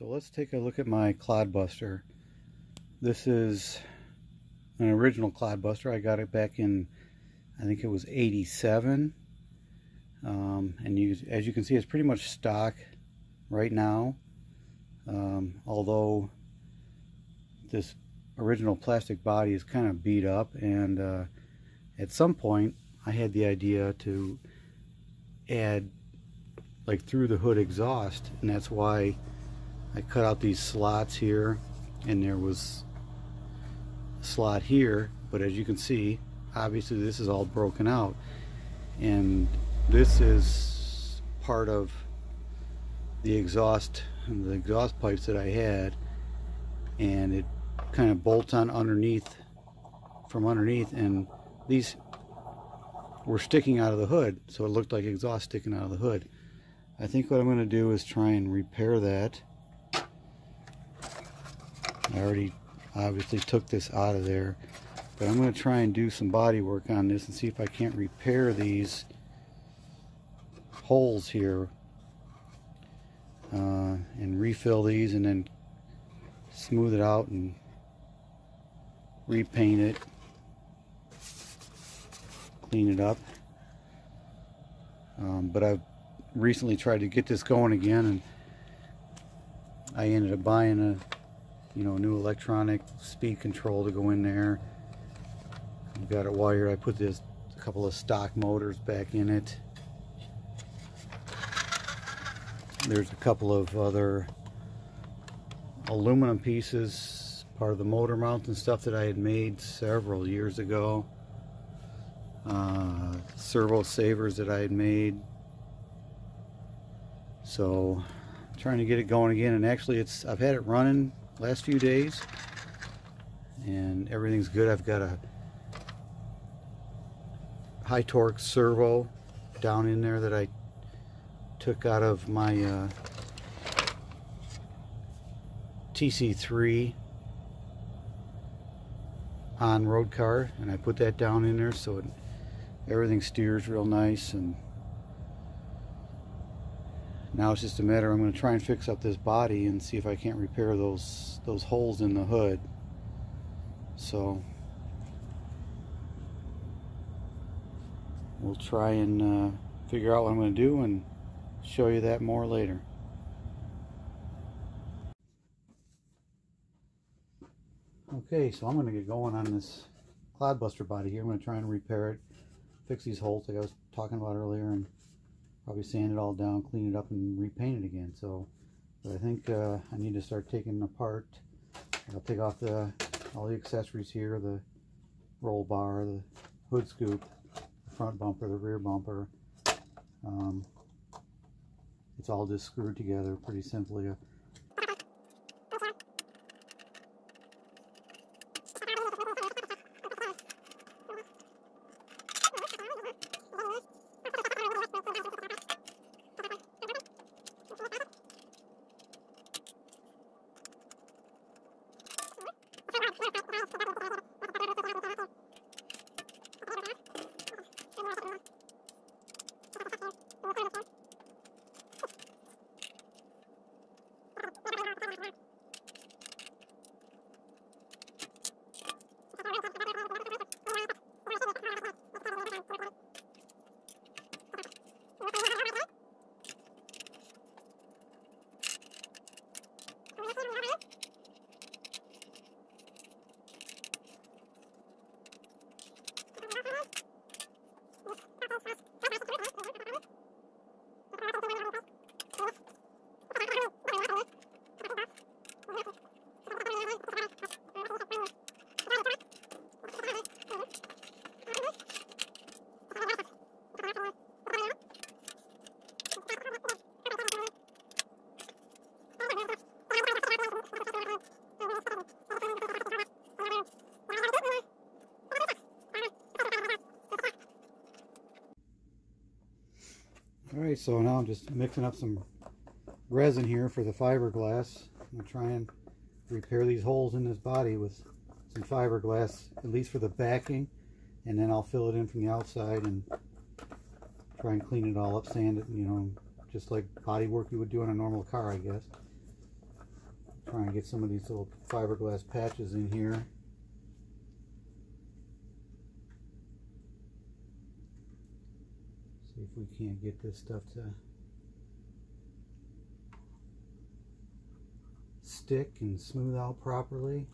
So let's take a look at my Clodbuster. This is an original Clodbuster. I got it back in, I think it was 87. And as you can see, it's pretty much stock right now. Although this original plastic body is kind of beat up, and at some point I had the idea to add like through the hood exhaust, and that's why I cut out these slots here, and there was a slot here, but as you can see, obviously this is all broken out, and this is part of the exhaust pipes that I had, and it kind of bolts on from underneath, and these were sticking out of the hood, so it looked like exhaust sticking out of the hood. I think what I'm going to do is try and repair that. I already obviously took this out of there, but I'm going to try and do some body work on this and see if I can't repair these holes here, and refill these, and then smooth it out and repaint it, clean it up. But I've recently tried to get this going again, and I ended up buying a new electronic speed control to go in there. I've got it wired. I put a couple of stock motors back in it. There's a couple of other aluminum pieces, part of the motor mount and stuff that I had made several years ago. Servo savers that I had made. So I'm trying to get it going again, and actually I've had it running last few days and everything's good. I've got a high torque servo down in there that I took out of my TC3 on-road car, and I put that down in there so everything steers real nice. And now it's just a matter, I'm going to try and fix up this body and see if I can't repair those holes in the hood. So we'll try and figure out what I'm going to do and show you that more later. Okay, so I'm going to get going on this Clodbuster body here. I'm going to try and repair it, fix these holes like I was talking about earlier, and probably sand it all down, clean it up, and repaint it again. So, but I think I need to start taking apart. I'll take off all the accessories here: the roll bar, the hood scoop, the front bumper, the rear bumper. It's all just screwed together pretty simply. Alright, so now I'm just mixing up some resin here for the fiberglass. I'm going to try and repair these holes in this body with some fiberglass, at least for the backing, and then I'll fill it in from the outside and try and clean it all up, sand it, you know, just like body work you would do on a normal car, I guess. Trying to get some of these little fiberglass patches in here. See if we can't get this stuff to stick and smooth out properly.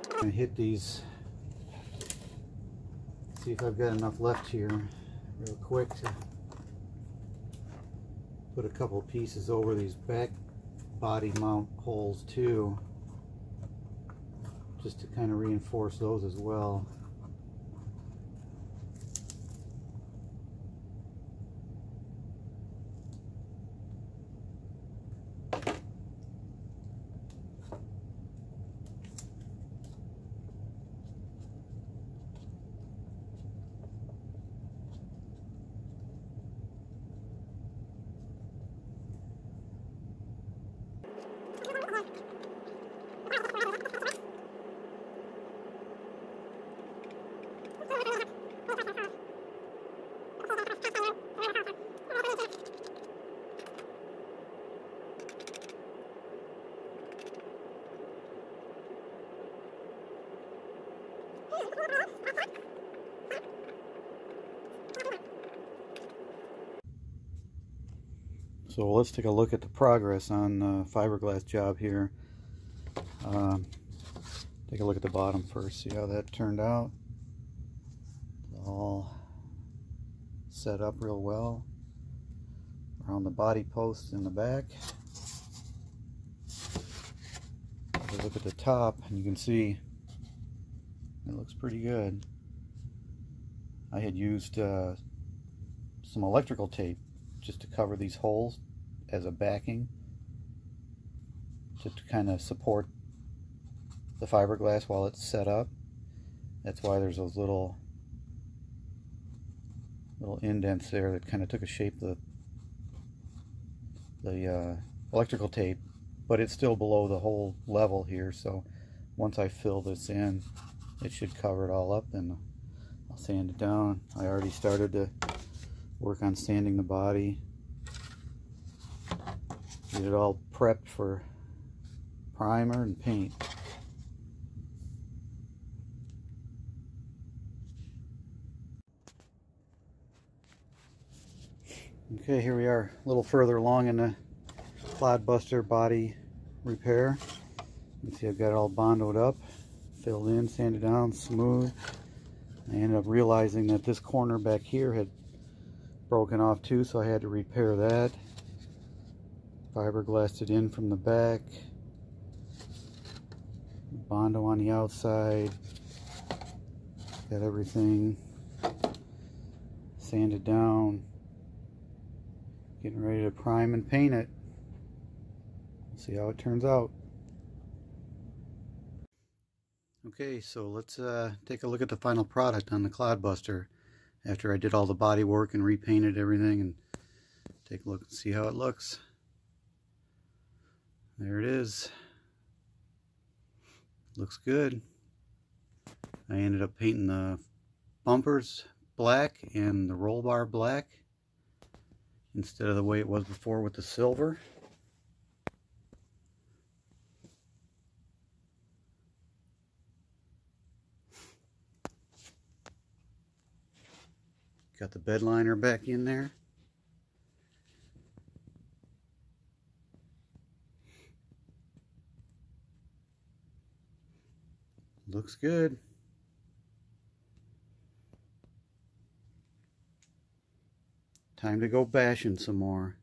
I'm gonna hit these, see if I've got enough left here real quick to put a couple pieces over these back body mount holes too, just to kind of reinforce those as well. So let's take a look at the progress on the fiberglass job here. Take a look at the bottom first, see how that turned out. It's all set up real well around the body posts in the back. Take a look at the top and you can see it looks pretty good. I had used some electrical tape just to cover these holes as a backing, just to kind of support the fiberglass while it's set up. That's why there's those little indents there that kind of took a shape of the electrical tape, but it's still below the whole level here, so once I fill this in it should cover it all up, and I'll sand it down. I already started to work on sanding the body, get it all prepped for primer and paint. Okay, here we are a little further along in the Clodbuster body repair. You can see I've got it all bondoed up, filled in, sanded down, smooth. I ended up realizing that this corner back here had broken off too, so I had to repair that. Fiberglassed it in from the back, Bondo on the outside, got everything sanded down, getting ready to prime and paint it. See how it turns out. Okay, so let's take a look at the final product on the Clodbuster after I did all the body work and repainted everything, and take a look and see how it looks. There it is. Looks good. I ended up painting the bumpers black and the roll bar black instead of the way it was before with the silver. Got the bed liner back in there. Looks good. Time to go bashing some more.